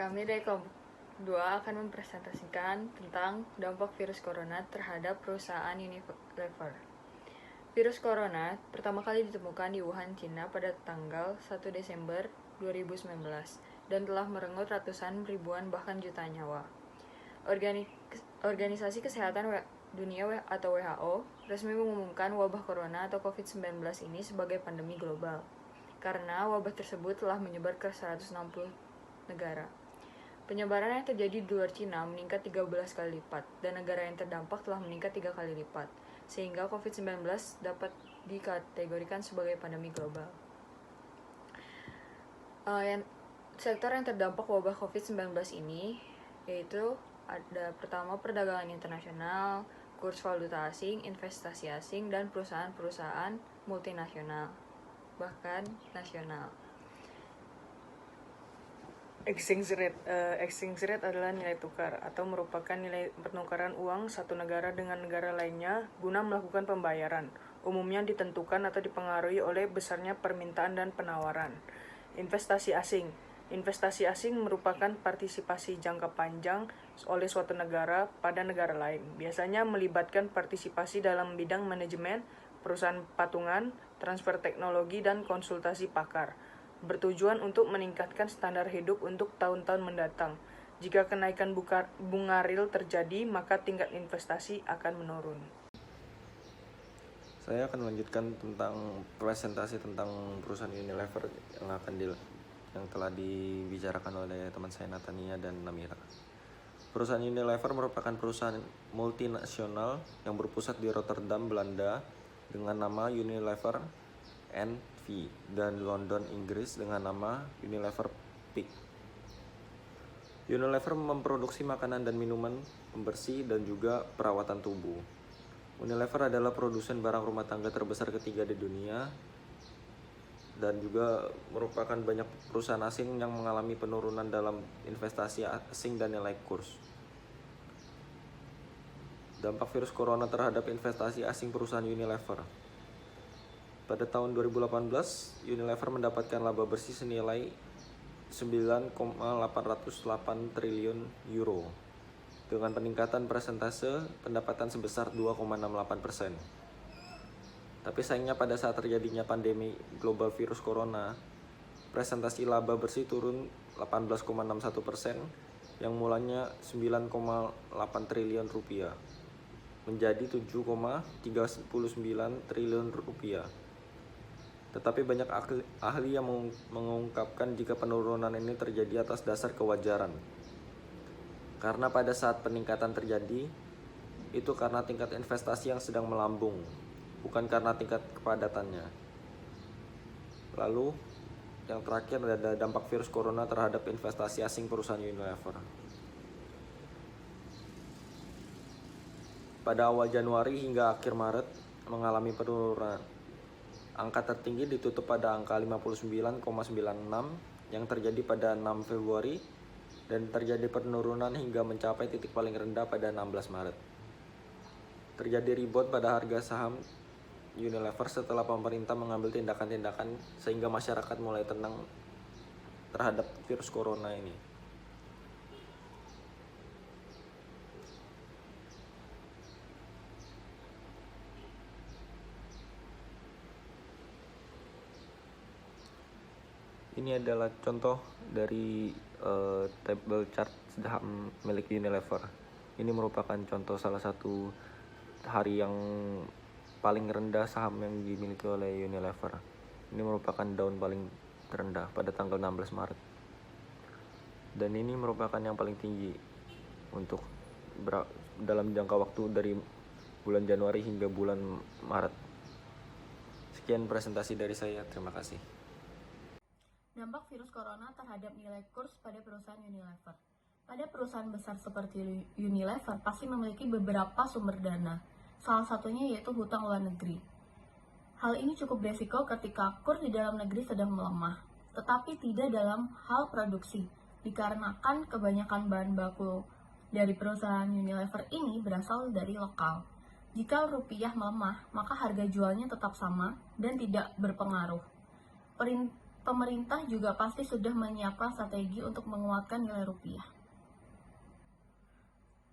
Kami dari kelompok 2 akan mempresentasikan tentang dampak virus corona terhadap perusahaan Unilever. Virus corona pertama kali ditemukan di Wuhan, Cina pada tanggal 1 Desember 2019 dan telah merenggut ratusan ribuan bahkan jutaan nyawa. Organisasi Kesehatan Dunia atau WHO resmi mengumumkan wabah corona atau COVID-19 ini sebagai pandemi global karena wabah tersebut telah menyebar ke 160 negara. Penyebaran yang terjadi di luar Cina meningkat 13 kali lipat, dan negara yang terdampak telah meningkat 3 kali lipat, sehingga COVID-19 dapat dikategorikan sebagai pandemi global. Sektor yang terdampak wabah COVID-19 ini yaitu ada pertama perdagangan internasional, kurs valuta asing, investasi asing, dan perusahaan-perusahaan multinasional, bahkan nasional. Exchange rate adalah nilai tukar atau merupakan nilai pertukaran uang satu negara dengan negara lainnya guna melakukan pembayaran. Umumnya ditentukan atau dipengaruhi oleh besarnya permintaan dan penawaran. Investasi asing merupakan partisipasi jangka panjang oleh suatu negara pada negara lain. Biasanya melibatkan partisipasi dalam bidang manajemen, perusahaan patungan, transfer teknologi, dan konsultasi pakar. Bertujuan untuk meningkatkan standar hidup untuk tahun-tahun mendatang. Jika kenaikan bunga real terjadi, maka tingkat investasi akan menurun. Saya akan melanjutkan tentang presentasi tentang perusahaan Unilever yang telah dibicarakan oleh teman saya Natania dan Namira. Perusahaan Unilever merupakan perusahaan multinasional yang berpusat di Rotterdam, Belanda dengan nama Unilever N.V. dan London, Inggris dengan nama Unilever Peak. Unilever memproduksi makanan dan minuman, pembersih, dan juga perawatan tubuh. Unilever adalah produsen barang rumah tangga terbesar ketiga di dunia dan juga merupakan banyak perusahaan asing yang mengalami penurunan dalam investasi asing dan nilai kurs. Dampak virus corona terhadap investasi asing perusahaan Unilever. Pada tahun 2018, Unilever mendapatkan laba bersih senilai 9,808 triliun euro dengan peningkatan persentase pendapatan sebesar 2,68%. Tapi sayangnya pada saat terjadinya pandemi global virus corona, presentasi laba bersih turun 18,61% yang mulanya 9,8 triliun rupiah menjadi 7,39 triliun rupiah. Tetapi banyak ahli yang mengungkapkan jika penurunan ini terjadi atas dasar kewajaran. Karena pada saat peningkatan terjadi, itu karena tingkat investasi yang sedang melambung, bukan karena tingkat kepadatannya. Lalu, yang terakhir ada dampak virus corona terhadap investasi asing perusahaan Unilever. Pada awal Januari hingga akhir Maret mengalami penurunan. Angka tertinggi ditutup pada angka 59,96 yang terjadi pada 6 Februari dan terjadi penurunan hingga mencapai titik paling rendah pada 16 Maret. Terjadi rebound pada harga saham Unilever setelah pemerintah mengambil tindakan-tindakan sehingga masyarakat mulai tenang terhadap virus corona ini. Ini adalah contoh dari table chart saham milik Unilever. Ini merupakan contoh salah satu hari yang paling rendah saham yang dimiliki oleh Unilever. Ini merupakan daun paling terendah pada tanggal 16 Maret. Dan ini merupakan yang paling tinggi untuk dalam jangka waktu dari bulan Januari hingga bulan Maret. Sekian presentasi dari saya, terima kasih. Dampak virus corona terhadap nilai kurs pada perusahaan Unilever. Pada perusahaan besar seperti Unilever pasti memiliki beberapa sumber dana, salah satunya yaitu hutang luar negeri. Hal ini cukup beresiko ketika kurs di dalam negeri sedang melemah, tetapi tidak dalam hal produksi, dikarenakan kebanyakan bahan baku dari perusahaan Unilever ini berasal dari lokal. Jika rupiah melemah, maka harga jualnya tetap sama dan tidak berpengaruh. pemerintah juga pasti sudah menyiapkan strategi untuk menguatkan nilai rupiah.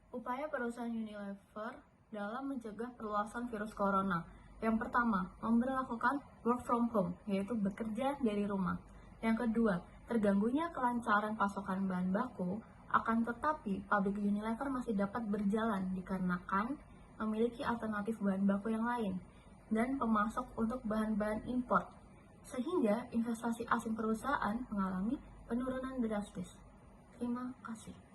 Upaya perusahaan Unilever dalam mencegah perluasan virus corona. Yang pertama, memberlakukan work from home, yaitu bekerja dari rumah. Yang kedua, terganggunya kelancaran pasokan bahan baku, akan tetapi pabrik Unilever masih dapat berjalan dikarenakan memiliki alternatif bahan baku yang lain dan pemasok untuk bahan-bahan impor, sehingga investasi asing perusahaan mengalami penurunan drastis. Terima kasih.